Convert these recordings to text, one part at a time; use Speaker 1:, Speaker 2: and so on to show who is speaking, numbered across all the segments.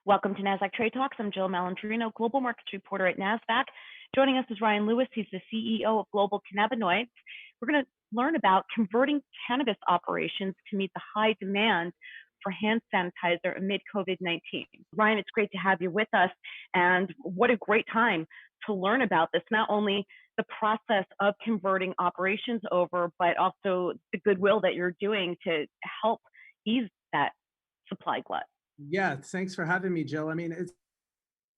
Speaker 1: Welcome to Nasdaq Trade Talks. I'm Jill Malandrino, Global Markets Reporter at Nasdaq. Joining us is Ryan Lewis. He's the CEO of Global Cannabinoids. We're going to learn about converting cannabis operations to meet the high demand for hand sanitizer amid COVID-19. Ryan, it's great to have you with us, and what a great time to learn about this, not only the process of converting operations over, but also the goodwill that you're doing to help ease that supply glut.
Speaker 2: Yeah, thanks for having me, Jill. I mean,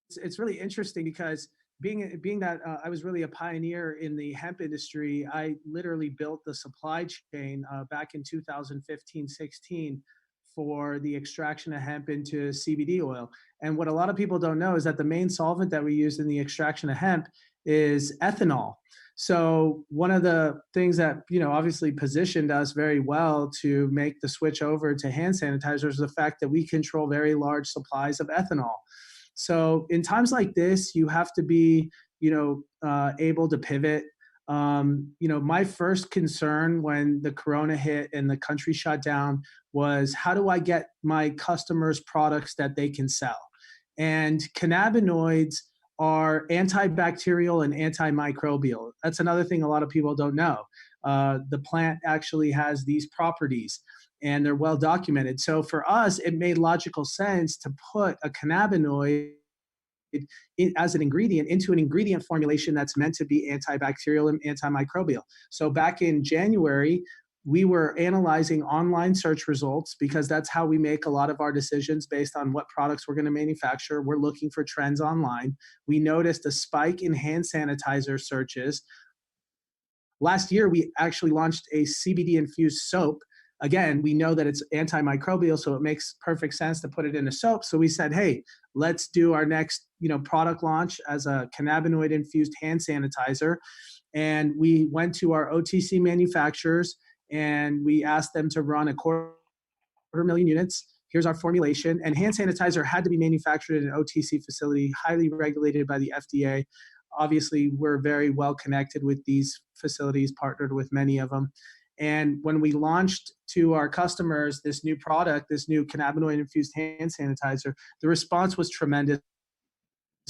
Speaker 2: it's really interesting because being that I was really a pioneer in the hemp industry, I literally built the supply chain back in 2015-16 for the extraction of hemp into CBD oil. And what a lot of people don't know is that the main solvent that we use in the extraction of hemp is ethanol. So one of the things that, obviously positioned us very well to make the switch over to hand sanitizers is the fact that we control very large supplies of ethanol. So in times like this, you have to be, able to pivot. My first concern when the corona hit and the country shut down was, how do I get my customers products that they can sell? And cannabinoids are antibacterial and antimicrobial. That's another thing a lot of people don't know. The plant actually has these properties and they're well documented. So for us, it made logical sense to put a cannabinoid as an ingredient into an ingredient formulation that's meant to be antibacterial and antimicrobial. So back in January, we were analyzing online search results because that's how we make a lot of our decisions based on what products we're going to manufacture. We're looking for trends online. We noticed a spike in hand sanitizer searches. Last year, we actually launched a CBD infused soap. Again, we know that it's antimicrobial, so it makes perfect sense to put it in a soap. So we said, hey, let's do our next product launch as a cannabinoid infused hand sanitizer. And we went to our OTC manufacturers and we asked them to run 250,000 units. Here's our formulation. And hand sanitizer had to be manufactured in an OTC facility, highly regulated by the FDA. Obviously, we're very well connected with these facilities, partnered with many of them. And when we launched to our customers this new product, this new cannabinoid-infused hand sanitizer, the response was tremendous.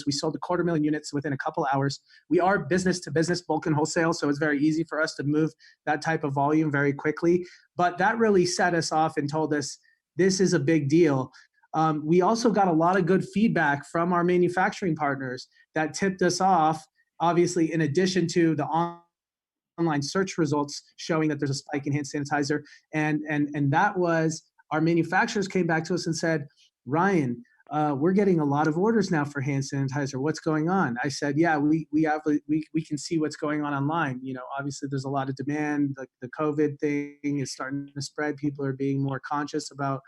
Speaker 2: We sold 250,000 units within a couple hours. We are business-to-business bulk and wholesale, so it's very easy for us to move that type of volume very quickly. But that really set us off and told us this is a big deal. We also got a lot of good feedback from our manufacturing partners that tipped us off, obviously, in addition to the online search results showing that there's a spike in hand sanitizer. And that was, our manufacturers came back to us and said, Ryan, we're getting a lot of orders now for hand sanitizer. What's going on? I said, yeah, we can see what's going on online. Obviously there's a lot of demand. The COVID thing is starting to spread. People are being more conscious about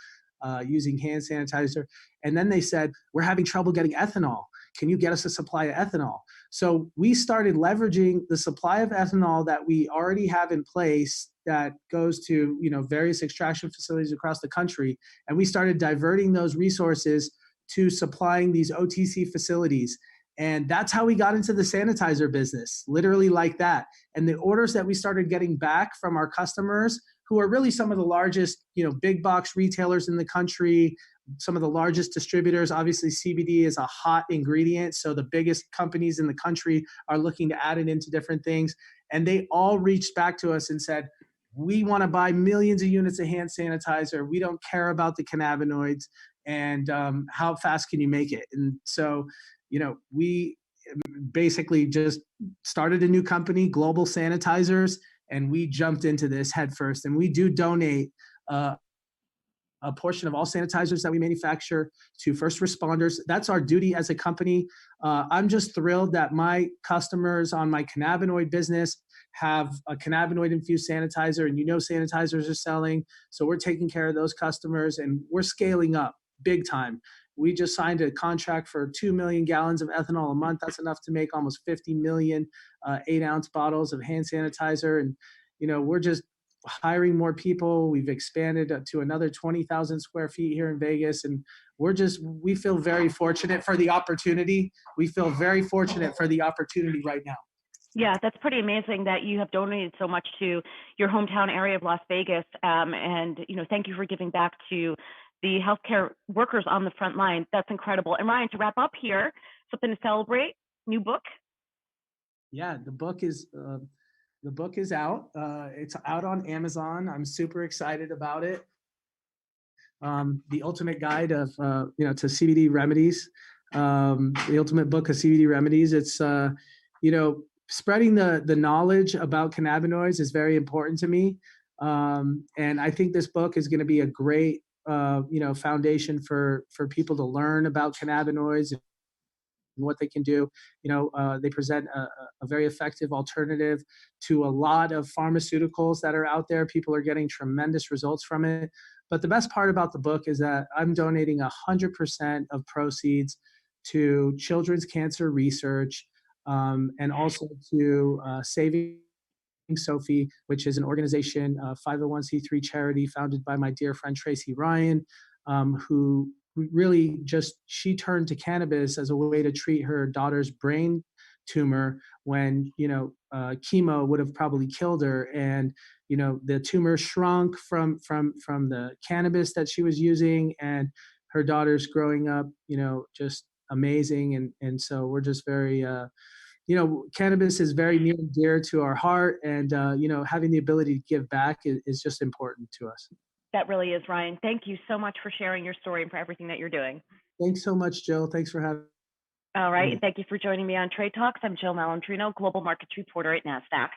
Speaker 2: using hand sanitizer. And then they said, we're having trouble getting ethanol. Can you get us a supply of ethanol? So we started leveraging the supply of ethanol that we already have in place that goes to various extraction facilities across the country. And we started diverting those resources to supplying these OTC facilities. And that's how we got into the sanitizer business, literally like that. And the orders that we started getting back from our customers, who are really some of the largest, big box retailers in the country, some of the largest distributors. Obviously, CBD is a hot ingredient, so the biggest companies in the country are looking to add it into different things. And they all reached back to us and said, we want to buy millions of units of hand sanitizer. We don't care about the cannabinoids. And how fast can you make it? And so, we basically just started a new company, Global Sanitizers, and we jumped into this head first. And we do donate a portion of all sanitizers that we manufacture to first responders. That's our duty as a company. I'm just thrilled that my customers on my cannabinoid business have a cannabinoid-infused sanitizer, and sanitizers are selling. So we're taking care of those customers, and we're scaling up big time. We just signed a contract for 2 million gallons of ethanol a month. That's enough to make almost 50 million 8-ounce bottles of hand sanitizer. And, we're just hiring more people. We've expanded to another 20,000 square feet here in Vegas. And we feel very fortunate for the opportunity. We feel very fortunate for the opportunity right now.
Speaker 1: Yeah, that's pretty amazing that you have donated so much to your hometown area of Las Vegas. And, thank you for giving back to the healthcare workers on the front line. That's incredible. And Ryan, to wrap up here, something to celebrate, new book?
Speaker 2: Yeah, the book is out. It's out on Amazon. I'm super excited about it. The ultimate guide of to CBD remedies. The ultimate book of CBD remedies. It's spreading the knowledge about cannabinoids is very important to me, and I think this book is going to be a great foundation for people to learn about cannabinoids and what they can do. They present a very effective alternative to a lot of pharmaceuticals that are out there. People are getting tremendous results from it. But the best part about the book is that I'm donating 100% of proceeds to children's cancer research, and also to Saving Sophie, which is an organization, 501c3 charity founded by my dear friend Tracy Ryan, who really just she turned to cannabis as a way to treat her daughter's brain tumor when chemo would have probably killed her, and the tumor shrunk from the cannabis that she was using, and her daughter's growing up just amazing, and so we're just very cannabis is very near and dear to our heart, and having the ability to give back is just important to us.
Speaker 1: That really is, Ryan. Thank you so much for sharing your story and for everything that you're doing.
Speaker 2: Thanks so much, Jill. Thanks for having
Speaker 1: All right,
Speaker 2: me.
Speaker 1: and thank you for joining me on Trade Talks. I'm Jill Malandrino, Global Markets Reporter at Nasdaq.